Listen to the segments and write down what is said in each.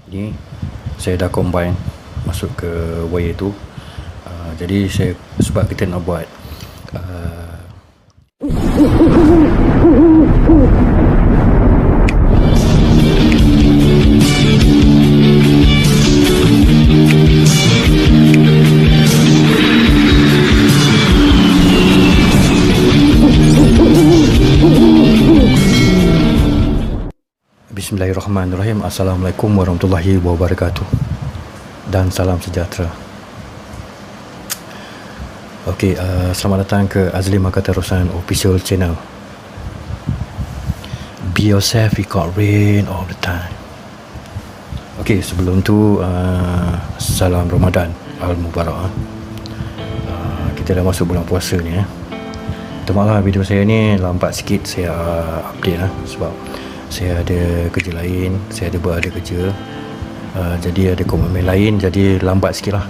Ni saya dah combine masuk ke wire tu. Jadi saya, sebab kita nak buat Bismillahirrahmanirrahim. Assalamualaikum warahmatullahi wabarakatuh. Dan salam sejahtera. Okey, selamat datang ke Azli Maka Terusan Official Channel. Be yourself, you got rain all the time. Okey, sebelum tu salam Ramadan Al-Mubarak. Kita dah masuk bulan puasa ni. Minta maaf lah, video saya ni lambat sikit saya update lah, sebab saya ada kerja lain, saya ada kerja, jadi ada komitmen lain, jadi lambat sikit lah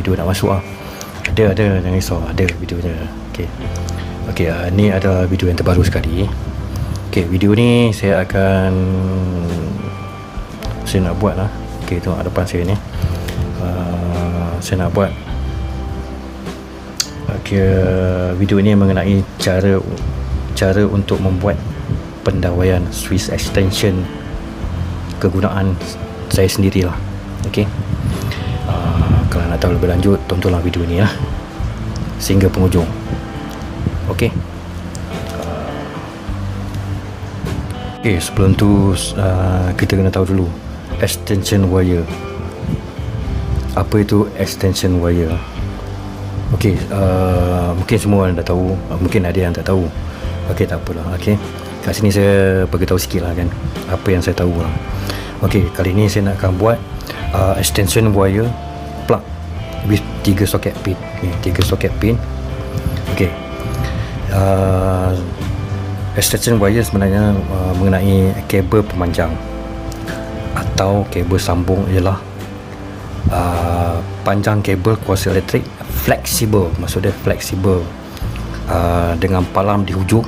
video nak masuk lah. Ada, jangan risau, ada videonya. Okey, ni adalah video yang terbaru sekali. Okey, video ni saya nak buat lah. Okey, tengok depan saya ni, saya nak buat video ni mengenai cara untuk membuat pendawaian Swiss extension kegunaan saya sendirilah. Okey, kalau nak tahu lebih lanjut, tontonlah video ni lah sehingga penghujung. Okey, sebelum tu kita kena tahu dulu extension wire. Apa itu extension wire? Okey, mungkin semua orang dah tahu, mungkin ada yang tak tahu. Okey, tak apalah. Okey, kat sini saya beritahu sikit lah kan, apa yang saya tahu lah. Okey, kali ni saya nak akan buat extension wire plug with 3 socket pin. 3 socket pin. Okey, extension wire sebenarnya mengenai kabel pemanjang atau kabel sambung, ialah panjang kabel kuasa elektrik fleksibel. Maksudnya fleksibel, dengan palam di hujung.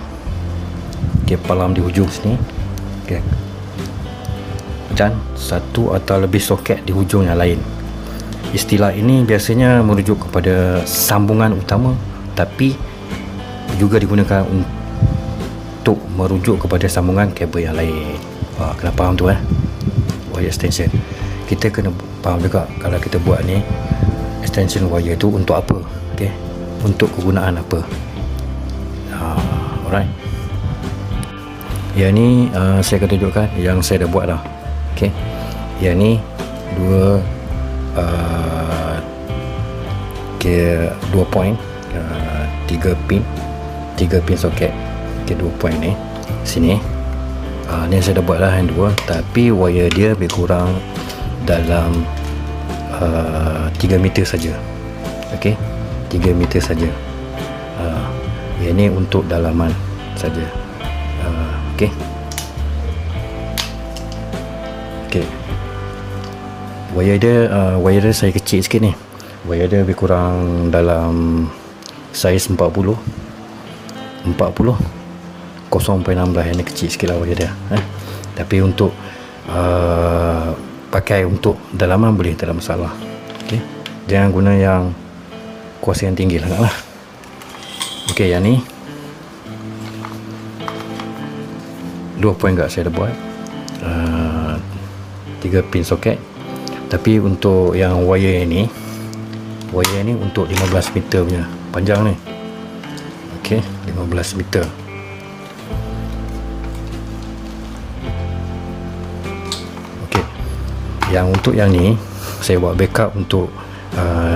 Palam di hujung sini, dan satu atau lebih soket di hujung yang lain. Istilah ini biasanya merujuk kepada sambungan utama, tapi juga digunakan untuk merujuk kepada sambungan kabel yang lain. Kena faham tu wire extension. Kita kena faham juga kalau kita buat ni extension wire tu untuk apa, untuk kegunaan apa. Alright, yang ni saya akan tunjukkan yang saya dah buat lah. Okey, yang ni dua point, 3 pin soket. Okey, 2 point ni sini. Ni saya dah buat lah yang dua, tapi wire dia lebih kurang dalam 3 meter saja. Okey, 3 meter saja. Yang ni untuk dalaman saja. Okey, wire dia saya kecil sikit ni. Wire dia lebih kurang dalam saiz 40 0.16. Yang ni kecil sikit lah wire dia. Tapi untuk pakai untuk dalaman boleh, tak ada masalah. Okey, jangan guna yang kuasa yang tinggi lah. Okey, yang ni 2 point kat saya dah buat, 3 pin soket. Tapi untuk yang wire ni untuk 15 meter punya panjang ni. Okey, 15 meter. Okey, yang untuk yang ni saya buat backup untuk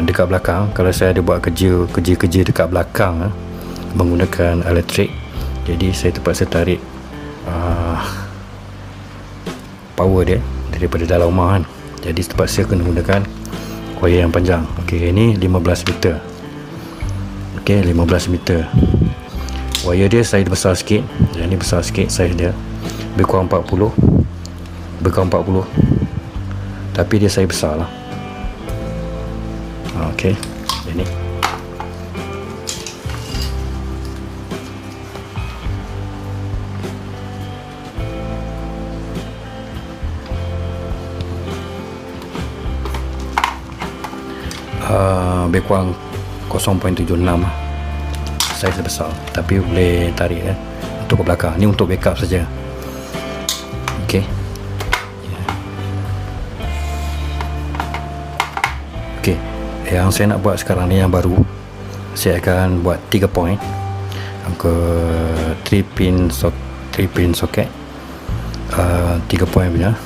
dekat belakang. Kalau saya ada buat kerja dekat belakang menggunakan elektrik, jadi saya terpaksa tarik power dia daripada dalam rumah kan. Jadi terpaksa kena gunakan wire yang panjang. Okey, ini 15 meter. Okey, 15 meter. Wire dia saiz besar sikit. Yang ni besar sikit saiz dia. Lebih kurang 40. Tapi dia saiz besar lah. Okey, ini. lebih kurang 0.76 saiz besar, tapi boleh tarik untuk ke belakang. Ni untuk backup saja. Okey. Okey, yang saya nak buat sekarang ni yang baru, saya akan buat 3 point ke 3 pin socket, 3 point punya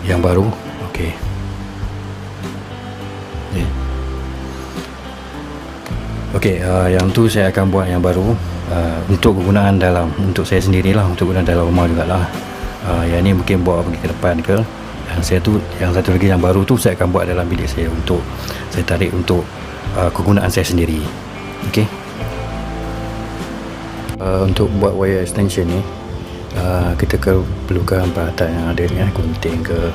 yang baru. Okey. Okey, yang tu saya akan buat yang baru untuk kegunaan dalam, untuk saya sendirilah, untuk kegunaan dalam rumah jugalah. Yang ni mungkin bawa pergi ke depan ke. Yang satu lagi yang baru tu saya akan buat dalam bilik saya, untuk saya tarik untuk kegunaan saya sendiri. Okey. Untuk buat wire extension ni, kita perlukan peralatan yang ada ni, gunting ke,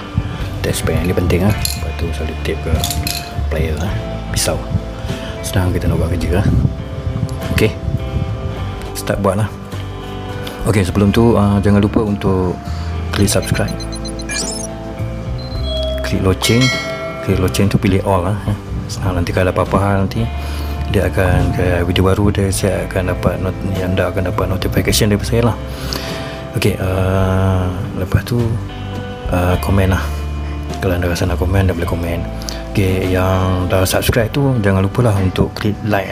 test pen ni penting lepas tu solid tape ke, plier pisau. Senang kita nak buat kerja Okey, start buat lah. Okey, sebelum tu jangan lupa untuk klik subscribe, klik loceng. Klik loceng tu pilih all senang. Nanti kalau ada apa-apa hal, nanti dia akan video baru dia, saya akan dapat anda akan dapat notification daripada saya lah. Okey, lepas tu komen lah. Kalau anda rasa nak komen, anda boleh komen. Okey, yang dah subscribe tu jangan lupalah untuk klik like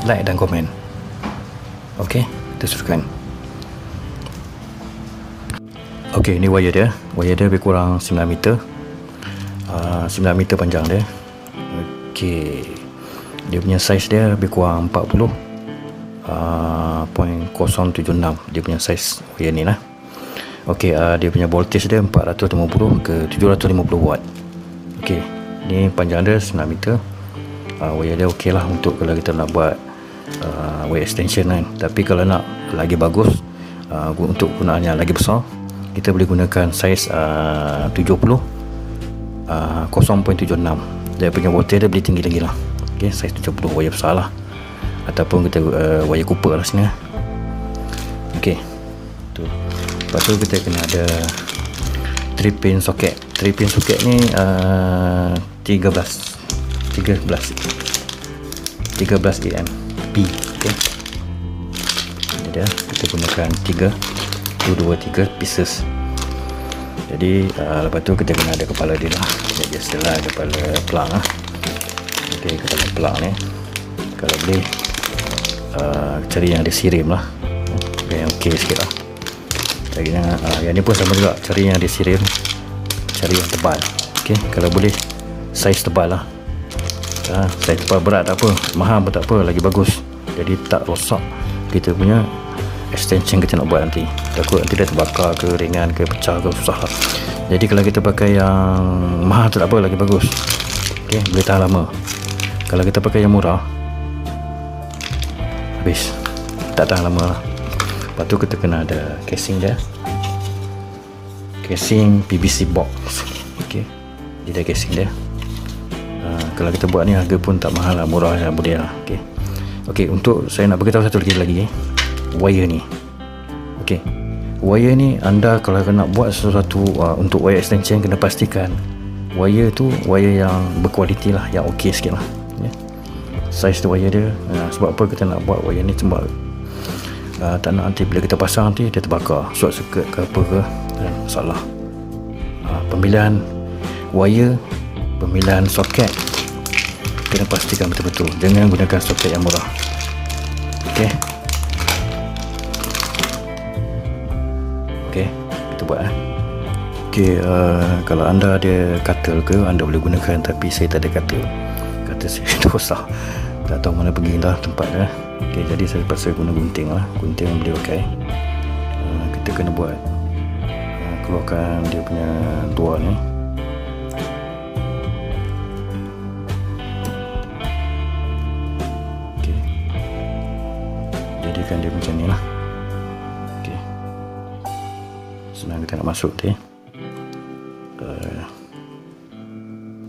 like dan komen. Okey, kita teruskan. Okey, ni wire dia lebih kurang 9 meter. 9 meter panjang dia. Okey, dia punya saiz dia lebih kurang 40.076 dia punya saiz wire ni lah. Okey, dia punya voltage dia 450 ke 750 watt. Okey, ni panjang dia 9 meter. Wire dia okey lah untuk kalau kita nak buat wire extension kan. Tapi kalau nak lagi bagus, untuk gunaan yang lagi besar, kita boleh gunakan saiz 0.76. Dia punya voltage dia boleh tinggi lagi lah. Okey, saiz 70, wire besar lah. Ataupun kita wire Cooper lah sini. Okey, tu. Lepas tu kita kena ada 3 pin socket. 3 pin socket ni 13 AM P. Okey, ini dia. Kita gunakan 3 pieces. Jadi lepas tu kita kena ada kepala dia lah. Jadi biasalah kepala pelang lah. Okey, kepala pelang ni kalau boleh cari yang ada sirim lah, yang okey sikit lah. Yang ni pun sama juga, cari yang ada sirim, cari yang tebal. Okey, kalau boleh saiz tebal lah. Saiz tebal berat tak apa, mahal pun tak apa, lagi bagus. Jadi tak rosak kita punya extension kita nak buat nanti. Takut nanti dia terbakar ke, ringan ke, pecah ke, susah lah. Jadi kalau kita pakai yang mahal tu tak apa, lagi bagus. Okey, boleh tahan lama. Kalau kita pakai yang murah, habis, tak tahan lama lah. Lepas tu kita kena ada casing dia, casing PVC box. Okey, dia ada casing dia. Kalau kita buat ni harga pun tak mahal lah, murah lah, boleh lah. Okey, untuk saya nak beritahu satu lagi wire ni. Okey, wire ni anda kalau nak buat sesuatu untuk wire extension, kena pastikan wire tu wire yang berkualiti lah, yang okey sikit lah. Saiz tu wire dia. Sebab apa kita nak buat wire ni, sebab tak nak nanti bila kita pasang nanti dia terbakar, short circuit ke apa ke, masalah. Pemilihan wire, pemilihan soket kena pastikan betul-betul. Jangan gunakan soket yang murah. Okey, kita buat Okey, kalau anda ada cuttle ke, anda boleh gunakan, tapi saya tak ada cuttle saya rosak, tak tahu mana pergi dah tempat dia. Okey, jadi saya terpaksa guna gunting lah. Gunting boleh pakai. Kita kena buat keluarkan dia punya luar ni. Okey, jadikan dia macam ni lah. Okey, senang kita nak masuk tu.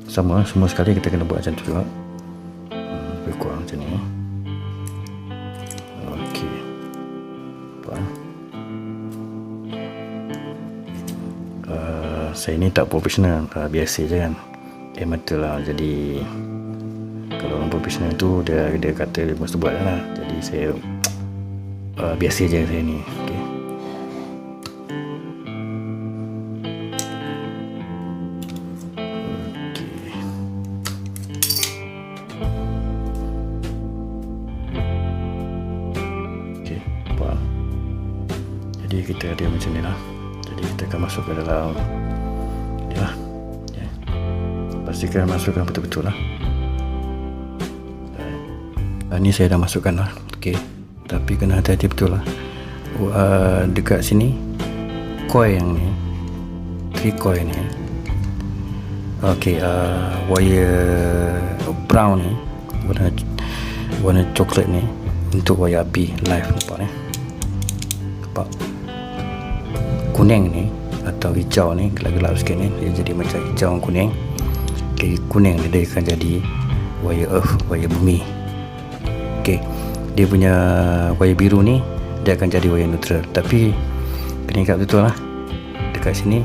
Sama, semua sekali kita kena buat macam tu juga. Lebih kurang macam ni. Okey, buat. Saya ni tak profesional, biasa je kan. amateur lah. Jadi kalau orang profesional tu dia kata dia mesti buat lah. Jadi saya biasa je saya ni. Okay. Jadi kita ada macam ni lah. Jadi kita akan masuk ke dalam ni lah. Pastikan masukkan betul-betul lah. Ni saya dah masukkan lah. Okay. Tapi kena hati-hati betul lah. Dekat sini coil yang ni, 3 coil ni, okay, wire brown ni, warna coklat ni untuk wire api live. Nampak ni? Nampak? Kuning ni atau hijau ni, gelap-gelap sikit ni, dia jadi macam hijau kuning. Okay, kuning ni dia akan jadi wire earth, wire bumi. Okay, dia punya wire biru ni dia akan jadi wire neutral. Tapi kena ingat betul lah, dekat sini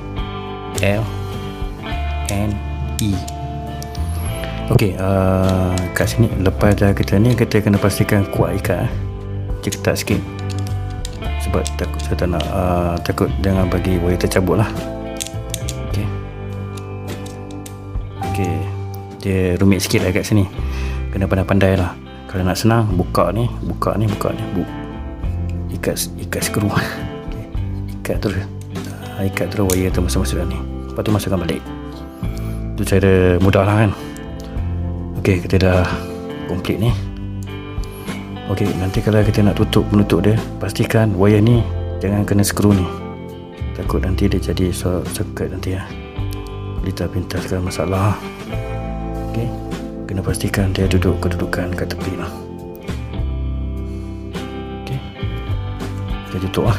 L N E. Okay, kat sini lepas dah kita ni, kita kena pastikan kuat ikat. Dia ketat sikit sebab takut saya tak nak takut jangan bagi wire tercabut lah. Okay. Okay, dia rumit sikit lah kat sini, kena pandai-pandai lah. Kalau nak senang, buka ni, ikat skru. Okay. Ikat terus wire tu masuk dalam ni, lepas tu masukkan balik. Tu cara mudah lah kan. Okay, kita dah complete ni. Okay, nanti kalau kita nak menutup dia, pastikan wire ni jangan kena skru ni, takut nanti dia jadi soket nanti ya. Pintas-pintaskan masalah. Okay, kena pastikan dia duduk kedudukan kat tepi lah. Okay, kita tutup lah.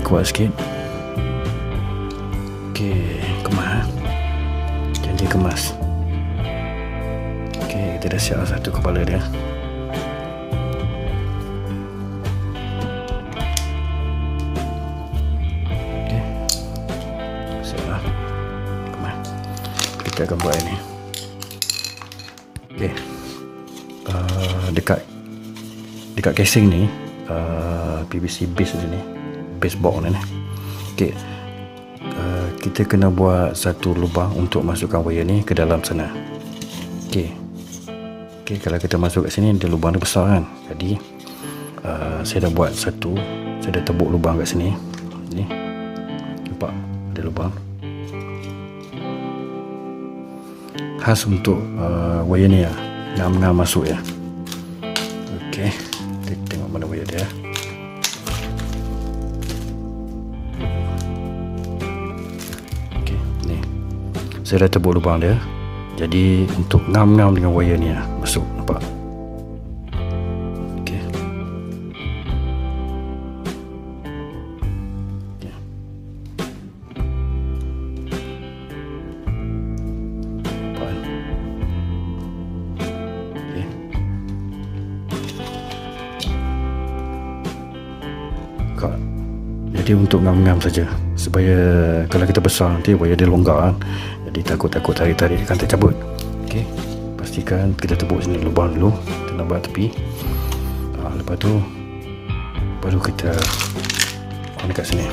Kuat sikit. Okey, kemas. Janji kemas. Okey, kita dah siap satu kepala dia. Okey, siap lah. Kemas. Kita akan buat ini. Okey, dekat casing ni, PVC base ni, base box ni. Okay, kita kena buat satu lubang untuk masukkan wire ni ke dalam sana. Okay, kalau kita masuk kat sini, dia lubang dia besar kan. Jadi saya dah buat satu, saya dah tebuk lubang kat sini. Ni nampak ada lubang khas untuk wire ni lah, ngam-ngam masuk ya. Okay, kita tengok mana wire dia. Saya dah tebuk lubang dia, jadi untuk ngam-ngam dengan wire ni lah, masuk, nampak? Okay. Okay. Nampak? Okay. Buka. Jadi untuk ngam-ngam saja, supaya kalau kita besar nanti wire dia longgar kan. Jadi takut tarik-tarik akan tercabut. Okey, pastikan kita tebuk sini lubang dulu, kita nak buat tepi. Lepas tu baru kita dekat sini.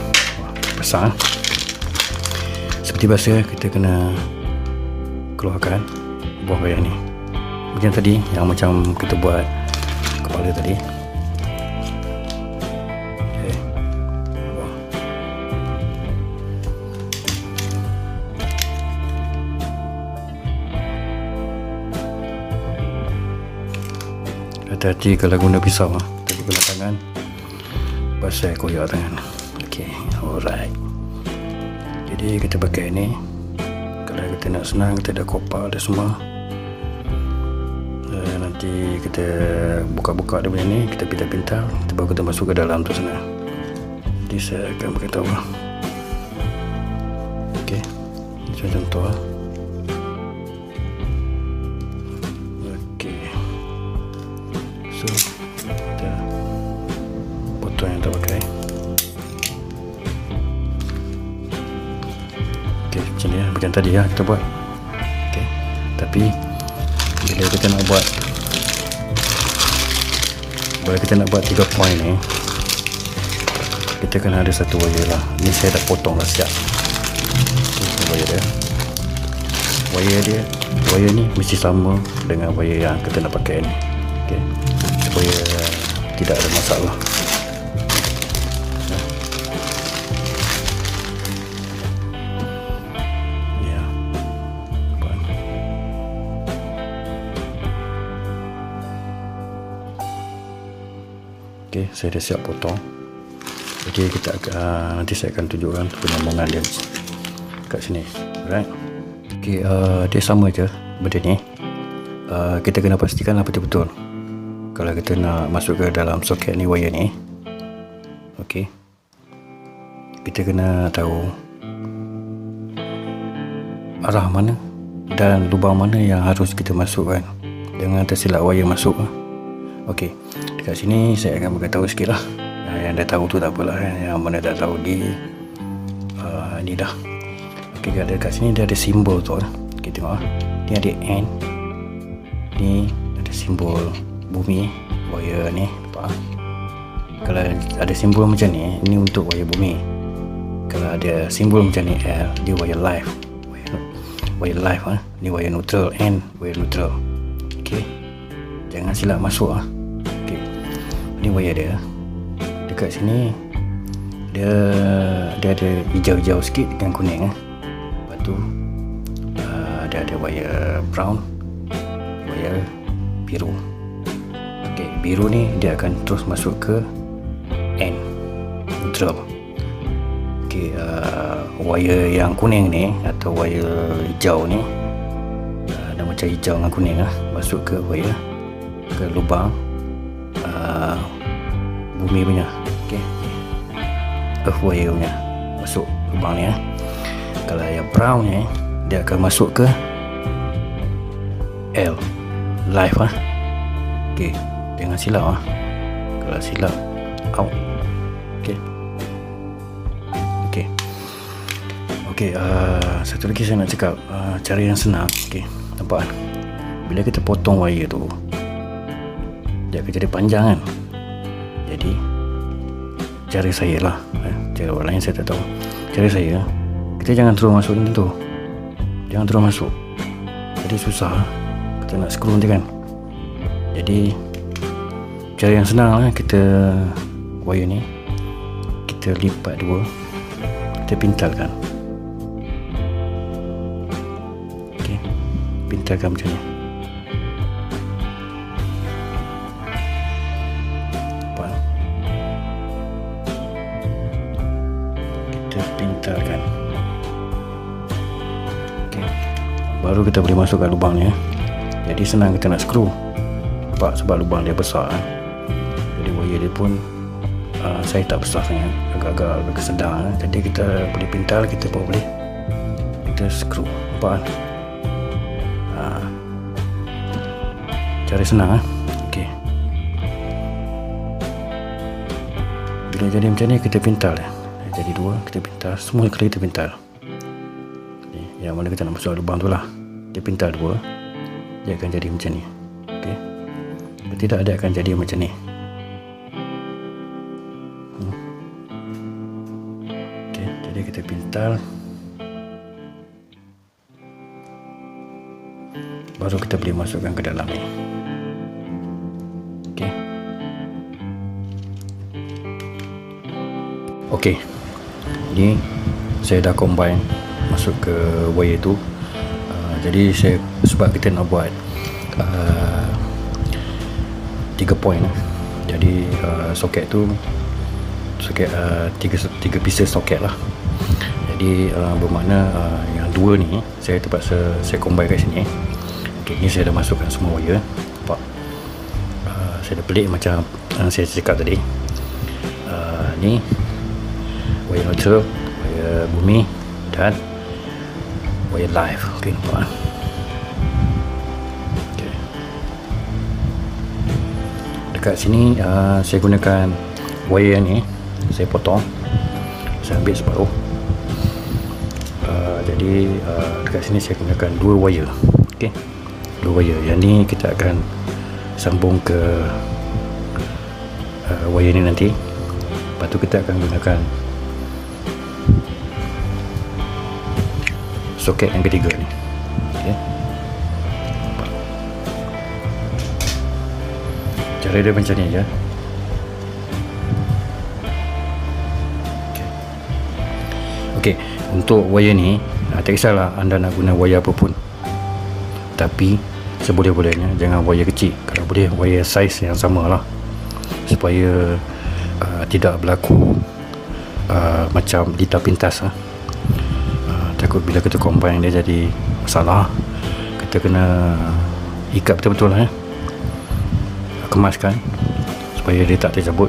Besar. Seperti biasa, kita kena keluarkan buah wayar ni. Macam tadi, yang macam kita buat kepala tadi. Hati-hati kalau guna pisau, tapi guna tangan pasal koyak tangan. Okay, alright. Jadi kita pakai ni. Kalau kita nak senang, kita dah kopak dah semua. Nanti kita buka-buka dia punya ni, kita pintar-pintar, baru kita masuk ke dalam tu sana. Jadi saya akan beritahu lah. Okay, macam contoh lah. So kita potong yang tak pakai. Okay, macam ni macam tadi lah kita buat. Okay, tapi bila kita nak buat 3 point ni, kita kena ada satu wire lah. Ni saya dah potong dah siap. Wire dia, wire ni mesti sama dengan wire yang kita nak pakai ni. Okay, supaya tidak ada masalah. Ya, okay, saya dah siap potong. Okay, kita akan nanti saya akan tunjukkan penyambungan dia kat sini. Alright. Okay, dia sama je benda ni. Kita kena pastikanlah betul-betul kalau kita nak masuk ke dalam soket ni, wire ni. Okay, kita kena tahu arah mana dan lubang mana yang harus kita masukkan. Jangan tersilap wire masuk. Okay, dekat sini saya akan beritahu sikit lah. Yang dah tahu tu tak apalah, yang mana tak tahu ni dah. Okay, dekat sini dia ada simbol tu. Kita tengok ni ada N, ni ada simbol bumi, wire ni, nampak? Kalau ada simbol macam ni, ni untuk wire bumi. Kalau ada simbol macam ni L, dia wire live. Wire live ni wire neutral, N wire neutral. Okay, jangan silap masuk Okay, ni wire dia. Dekat sini dia ada hijau-hijau sikit dengan kuning. Lepas tu dia ada wire brown, wire biru. Okay, biru ni dia akan terus masuk ke N, neutral. Okay, wire yang kuning ni atau wire hijau ni, ada macam hijau dengan kuning masuk ke wire, ke lubang bumi punya. Okay, earth wire punya masuk lubang ni. Kalau yang brown ni, dia akan masuk ke L, live Okay, jangan silap kalau silap out. Okay, okay, okay. Satu lagi saya nak cakap, cara yang senang. Okay, nampak bila kita potong wire tu, dia akan jadi panjang kan. Jadi cara saya lah, cara orang lain saya tak tahu. Cara saya, kita jangan terus masuk ni tu, jangan terus masuk. Jadi susah kita nak screw nanti kan. Jadi cara yang senang lah, kita wire ni kita lipat dua, kita pintalkan. Okay, pintalkan macam ni. Pintalkan. Okay, baru kita boleh masukkan lubang ni. Jadi senang kita nak screw. Nampak, sebab lubang dia besar. Jadi wire dia pun saya tak besar sangat, agak sedang. Jadi kita boleh pintal, kita pun boleh kita screw. Nampak cara senang. Okay, bila jadi macam ni kita pintal jadi dua, kita pintal semua kali, kita pintal ni, yang mana kita nak masuk lubang tu lah, dia pintal dua, dia akan jadi macam ni. Okay, kalau tidak dia akan jadi macam ni. Okay, jadi kita pintal, baru kita boleh masukkan ke dalam ni. Okay, okay, ni saya dah combine masuk ke wire tu. Jadi saya, sebab kita nak buat 3 point, jadi soket tu soket 3 pieces soket lah. Jadi bermakna yang dua ni saya terpaksa saya combine kat sini. Okay, ni saya dah masukkan semua wire. Nampak, saya dah pelik macam saya cakap tadi. Ni wire neutral, wire bumi dan wire live. Okay, nampak. Okay, dekat sini saya gunakan wire ni, saya potong, saya ambil separuh. Jadi dekat sini saya gunakan 2 wire. Okey, 2 wire. Yang ni kita akan sambung ke wire ni nanti. Lepas tu kita akan gunakan soket yang ketiga ni. Okey, cara dia macam ni je. Okey, untuk wire ni tak kisahlah anda nak guna wire apa pun, tapi seboleh-bolehnya jangan wire kecil. Kalau boleh wire saiz yang sama lah, supaya tidak berlaku macam litar pintas lah. Takut bila kita combine dia jadi masalah. Kita kena ikat betul-betul lah, kemaskan supaya dia tak tercabut.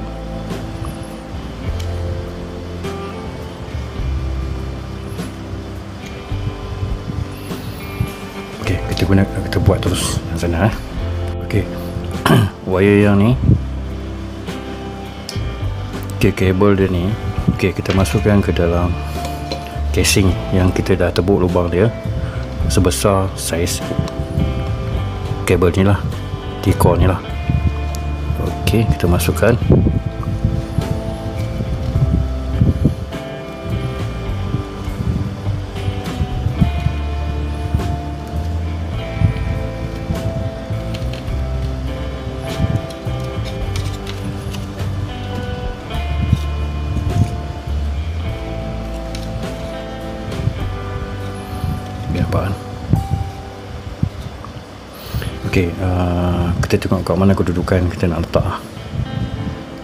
Okey, kita buat terus yang sana. Okey, wire yang ni, okey, kabel dia ni, okey, kita masukkan ke dalam casing yang kita dah tebuk lubang dia sebesar saiz kabel ni lah, T-core ni lah. Okey, kita masukkan. Apaan? Okey, kita tengok kat mana kedudukan kita nak letak.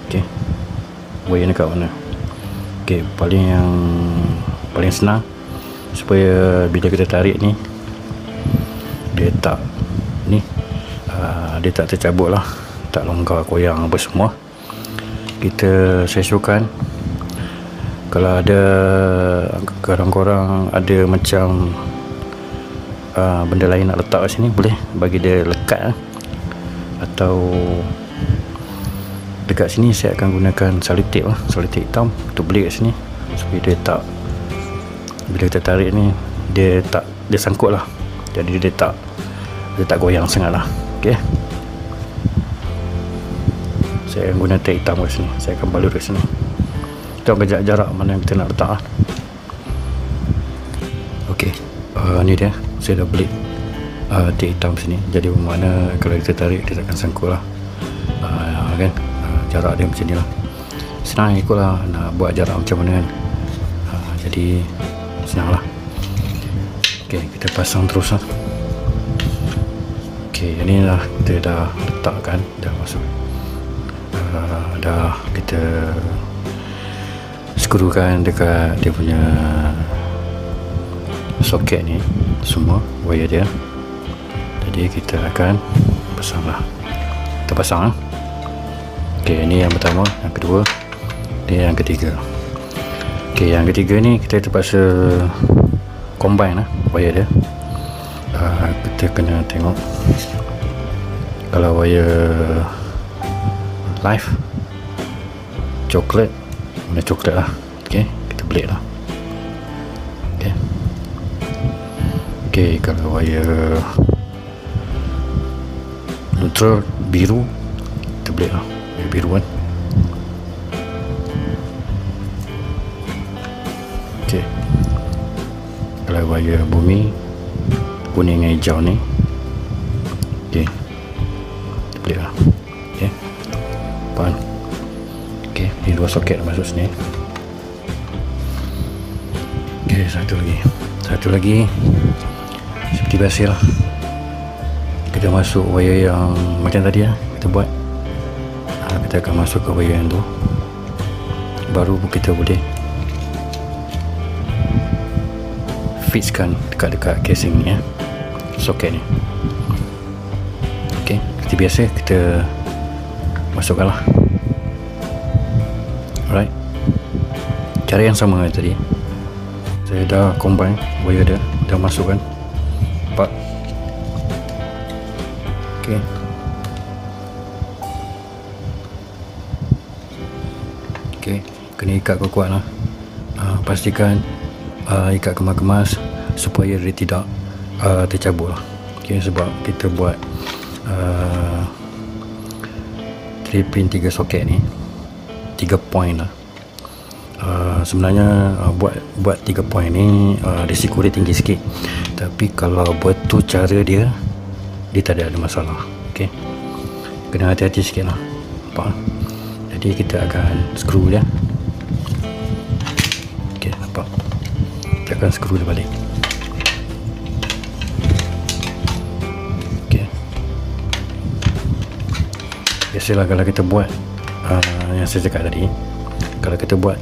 Okey, wire ni kat mana? Okey, paling senang supaya bila kita tarik ni dia tak dia tak tercabut lah, tak longgar koyang apa semua. Kita sesuaikan. Kalau ada korang ada macam benda lain nak letak kat sini, boleh bagi dia lekat atau dekat sini saya akan gunakan selotip hitam untuk beli kat sini, supaya dia tak, bila kita tarik ni dia sangkut lah, jadi dia tak goyang sangat lah. Okay, saya akan guna tape hitam kat sini, saya akan balut kat sini. Kita akan jarak mana yang kita nak letak lah. Okay, ni dia, saya dah beli tape hitam sini, jadi bermakna kalau kita tarik dia takkan sangkut lah. Kan, jarak dia macam ni lah, senang ikut lah nak buat jarak macam mana kan. Jadi senang lah. Ok, kita pasang terus lah. Ok, ini lah kita dah letakkan, dah masuk, dah kita skrukan dekat dia punya soket ni semua, wire dia. Jadi kita akan pasang lah, kita pasang lah. Ok, ini yang pertama, yang kedua, ini yang ketiga. Ok, yang ketiga ni kita terpaksa combine lah wire dia. Kita kena tengok kalau wire live coklat, warna coklat lah. Ok, kita belik lah. Ok, ok, kalau wire neutral biru, kita belik lah, wire biru kan. Ok, kalau wire bumi kuning dan hijau ni, ok, kita belik lah. Ok, pan. Ok, ni dua soket masuk sini. Ok, satu lagi seperti biasa lah, kita masuk wire yang macam tadi lah kita buat. Kita akan masuk ke wire yang tu, baru kita boleh fixkan dekat casing ni ya, soket ni. Ok, seperti biasa kita masukkan lah. Alright, cara yang sama tadi, saya dah combine wire dia, dah masukkan part. Ok, Okey, kena ikat kuat-kuat lah. Pastikan ikat kemas-kemas supaya dia tidak tercabut lah. Okey, sebab kita buat 3 pin 3 soket ni 3 point lah. Sebenarnya buat 3 point ni risiko dia tinggi sikit, tapi kalau betul cara dia tak ada masalah. Okey, kena hati-hati sikit lah. Nampak? Jadi kita akan screw dia. Okey, nampak? Kita akan screw dia balik. Okey, biasalah kalau kita buat yang saya cakap tadi, kalau kita buat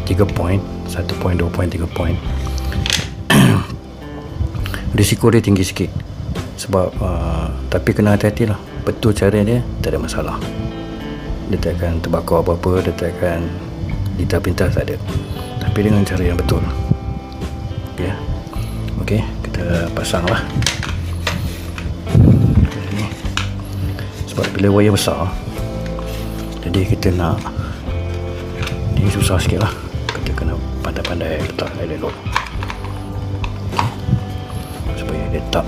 3 point, 1 point, 2 point, 3 point, risiko dia tinggi sikit. Sebab tapi kena hati-hati lah. Betul cara dia, tak ada masalah. Dia tak akan terbakar apa-apa, dia tak akan pintas, tak ada. Tapi dengan cara yang betul. Ya. Okey, kita pasang lah. Sebab bila wayar besar, jadi kita nak, ni susah sikit lah. Kita kena pandai-pandai letak elok. Okay, supaya dia tak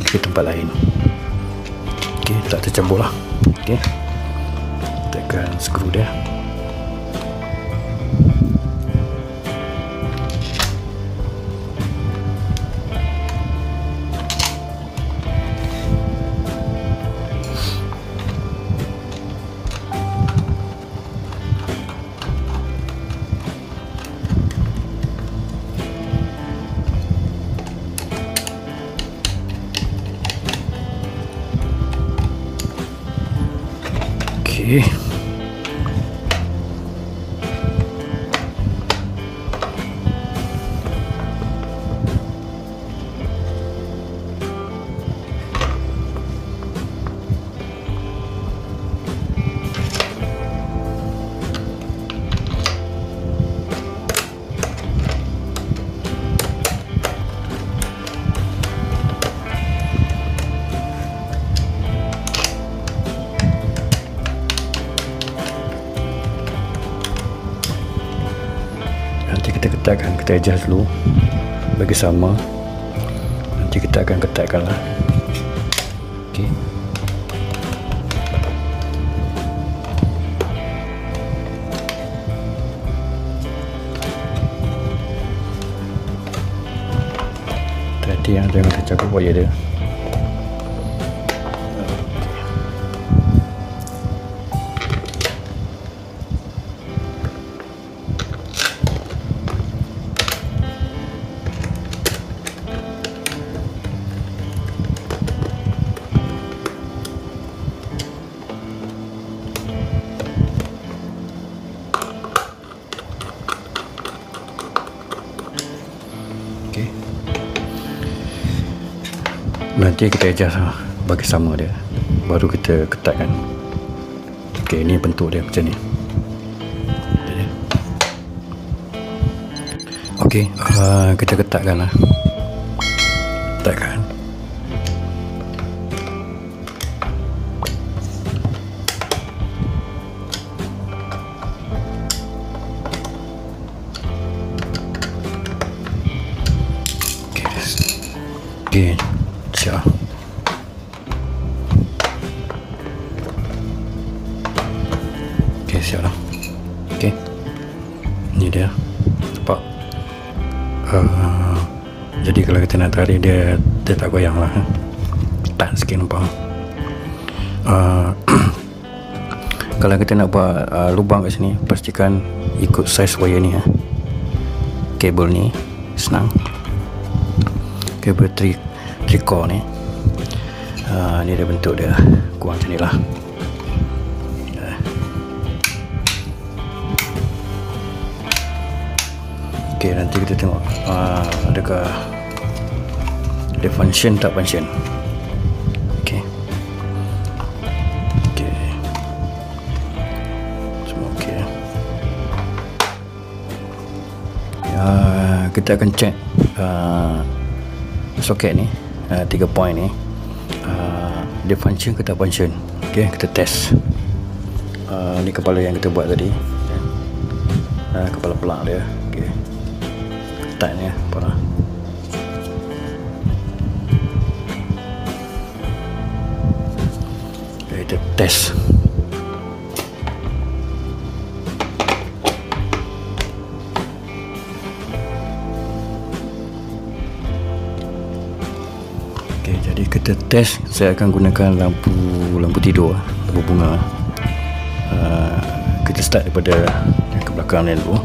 ke tempat lain. Okey, tak tercabut lah. Okey, kita akan screw dia. Okey, nanti kita ketatkan, kita adjust dulu bagi sama. Nanti kita akan ketatkan lah. Okey, hati-hati yang jangan tercabut wayar dia. Okey, nanti kita adjust lah bagi sama dia, baru kita ketatkan. Okey, ni bentuk dia macam ni. Okey, kita ketatkan lah. Ketatkan. Okey, siap. Okey, siap lah. Okey, ni dia. Nampak? Jadi kalau kita nak tarik dia tak goyang lah. Ketat sikit, nampak? Kalau kita nak buat lubang kat sini, pastikan ikut saiz wayar ni. Kabel ni senang. Kabel 3 core ni. Ni dia bentuk dia, kurang macam ni lah. Okey, nanti kita tengok adakah dia function tak function. Okey, okey, semua okey. Kita akan check soket ni, 3 point ni, dia function ke tak function. Okay, kita test. Ni kepala yang kita buat tadi, kepala pelak dia. Okay, ketatnya parah. Okay, kita test. Okay, jadi kita test. Saya akan gunakan lampu tidur, lampu bunga. Kita start daripada yang ke belakang ni dulu.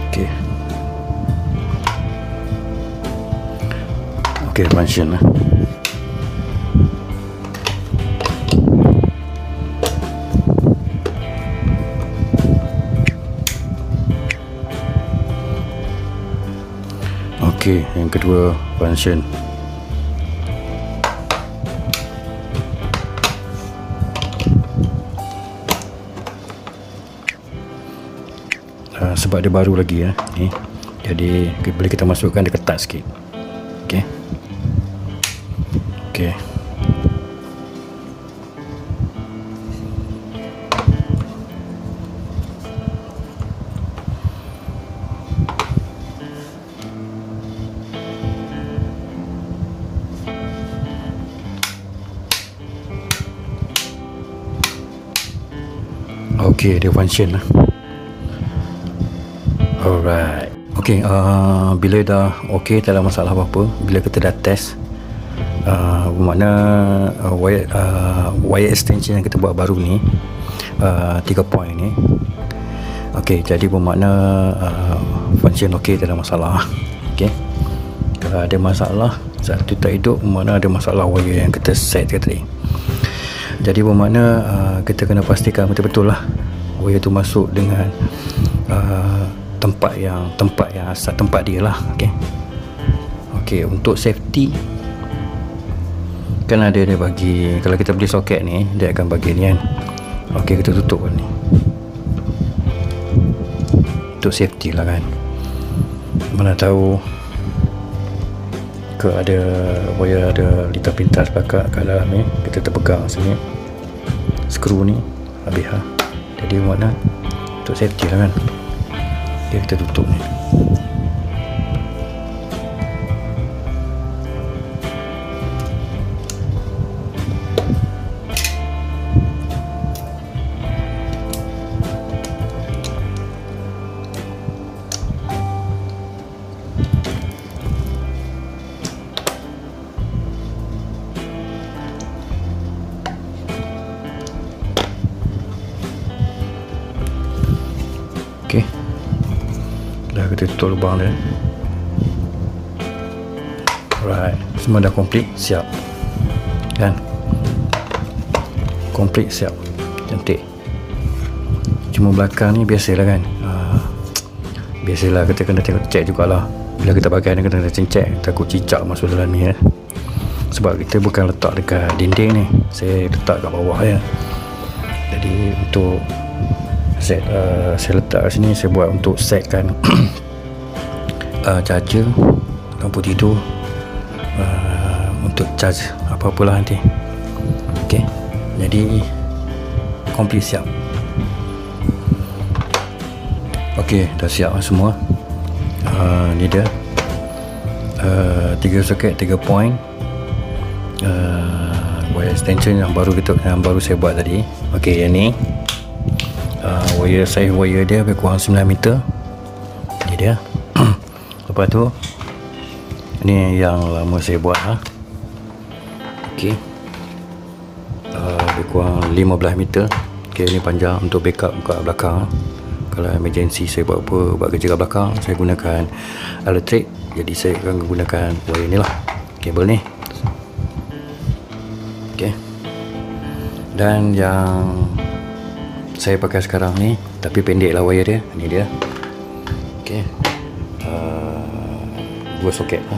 Okay. Okay, function lah. Okay, yang kedua function. Sebab dia baru lagi ni, jadi boleh kita masukkan dia ketat sikit. Okay. Okay. Okay, dia function lah. Alright. Okay, bila dah okay, tak ada masalah apa-apa, bila kita dah test, bermakna wire extension yang kita buat baru ni, 3 point ni, okay, jadi bermakna function okay, tak ada masalah. Okay, kalau ada masalah, satu tak hidup, bermakna ada masalah wire yang kita set tadi. Jadi bermakna kita kena pastikan betul-betul lah wire tu masuk dengan tempat yang asal tempat dia lah. Okay. Okay, untuk safety kan ada dia bagi, kalau kita beli soket ni dia akan bagi ni kan. Okay, kita tutup ni untuk safety lah kan. Mana tahu ke ada wire ada litar pintas pakat kat dalam ni, kita terpegang sini skru ni habis lah. Jadi mana untuk safety lah kan. Okay, kita tutup ni. Okay, dah kita tutup lubang dia. Alright, semua dah complete, siap kan, complete, siap, cantik. Cuma belakang ni biasalah kan, biasalah kita kena tengok, check jugalah. Bila kita pakai ni kena check, takut cicak masuk dalam ni sebab kita bukan letak dekat dinding ni, saya letak kat bawah ya. Jadi untuk set, saya letak kat sini, saya buat untuk setkan charger, lampu tidur, untuk charge apa-apalah nanti. Okay, jadi complete, siap. Okay, dah siap semua. Ni dia 3 soket, 3 point, wire extension yang baru saya buat tadi. Okay, yang ni wire, size wire dia lebih kurang 9 meter. Ni dia. Lepas tu ni yang lama saya buat okay, lebih kurang 15 meter. Okay, ni panjang untuk backup kat belakang. Kalau emergency saya buat kerja kat belakang, saya gunakan elektrik, jadi saya akan gunakan wire ni lah, kabel ni. Okay, dan yang saya pakai sekarang ni, tapi pendek lah wire dia, ni dia. Okay, 2 soket lah,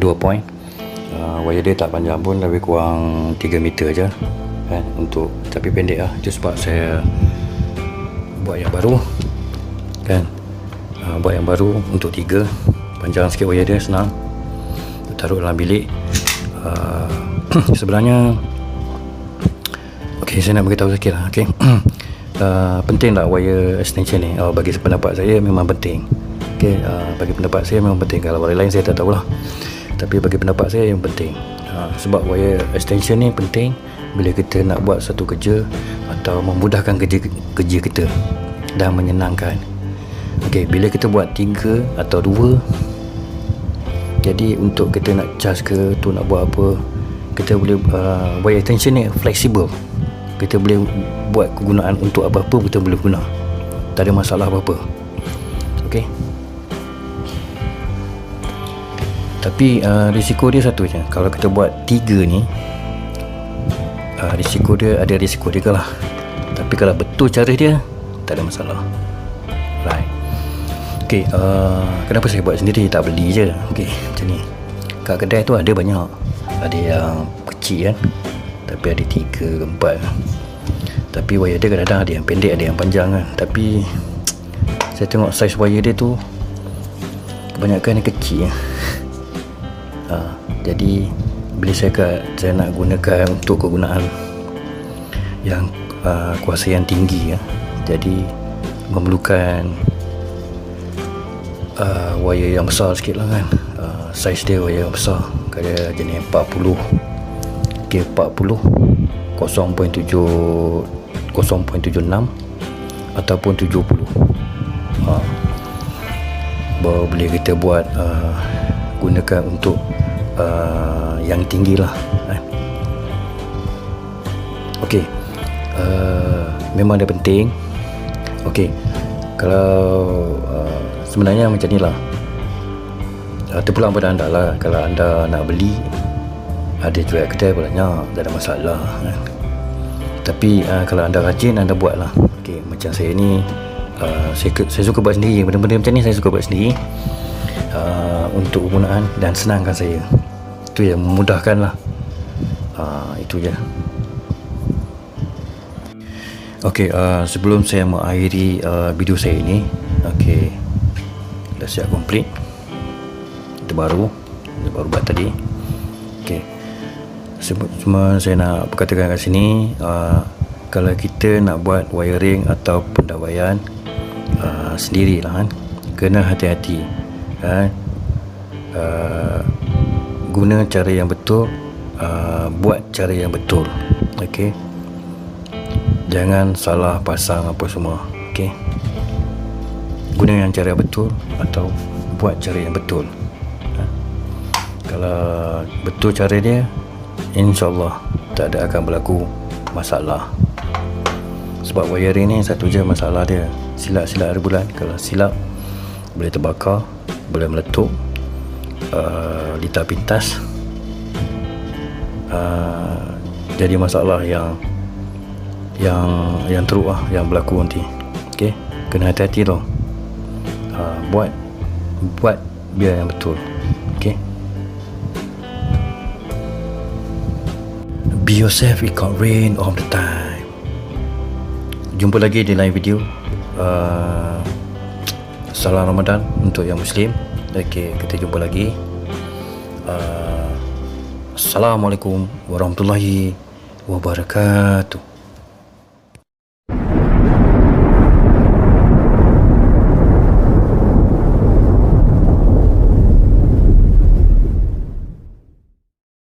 2 point. Wire dia tak panjang pun, lebih kurang 3 meter je kan, untuk, tapi pendek lah. Itu sebab saya buat yang baru kan, buat yang baru untuk 3, panjang sikit wire dia, senang. taruh dalam bilik. Sebenarnya okey, saya nak beritahu sikit lah. Okey. Penting tak wire extension ni? Bagi pendapat saya memang penting. Okey, bagi pendapat saya memang penting. Kalau wire lain saya tak tahulah, tapi bagi pendapat saya yang penting. Sebab wire extension ni penting bila kita nak buat satu kerja atau memudahkan kerja kita dan menyenangkan. Okey, bila kita buat 3 atau 2, jadi untuk kita nak charge ke tu, nak buat apa, kita boleh wire extension ni fleksibel. Kita boleh buat kegunaan untuk apa-apa, kita boleh guna, tak ada masalah apa-apa. Okey. Tapi risiko dia satu je. Kalau kita buat 3 ni, risiko dia ada risiko dia lah. Tapi kalau betul cara dia, tak ada masalah. Right. Okey, kenapa saya buat sendiri, tak beli je. Okey, macam ni. Kat kedai tu ada banyak. Ada yang kecil kan, tapi ada 3, 4. Tapi wire dia kadang-kadang ada yang pendek, ada yang panjang kan. Tapi saya tengok saiz wire dia tu kebanyakan dia kecil. Jadi bila saya nak gunakan untuk kegunaan yang kuasa yang tinggi, jadi memerlukan wire yang besar sikit lah kan. Saiz dia wire yang besar, kadang jenis 40, okay, 40 0.76 ataupun 70. Baru boleh kita buat gunakan untuk yang tinggi lah kan. Okey, memang dia penting. Okey, kalau sebenarnya macam ni lah, terpulang pada anda lah. Kalau anda nak beli, ada jual kedai banyak, tak ada masalah kan. Tapi kalau anda rajin, anda buat lah. Okay, macam saya ni, saya suka buat sendiri. Benda-benda macam ni saya suka buat sendiri, untuk penggunaan dan senangkan saya. Itu yang memudahkan lah. Itu je. Okay, sebelum saya mengakhiri video saya ini, okay, dah siap komplit. Itu baru buat tadi. Okay, cuma saya nak berkatakan kat sini, kalau kita nak buat wiring atau pendawaian sendirilah kan, kena hati-hati kan. Guna cara yang betul, buat cara yang betul. Okey, jangan salah pasang apa semua. Okey, guna yang cara betul atau buat cara yang betul. Kalau betul cara dia, InsyaAllah tak ada akan berlaku masalah. Sebab wiring ni satu je masalah dia, silap-silap ada bulan. Kalau silap, boleh terbakar, boleh meletup, litar pintas, jadi masalah yang teruk lah, yang berlaku nanti. Okay, kena hati-hati tau. Buat biar yang betul. Okay, be yourself, it can't rain all the time. Jumpa lagi di lain video. Salam Ramadan untuk yang Muslim. Okay, kita jumpa lagi. Assalamualaikum warahmatullahi wabarakatuh.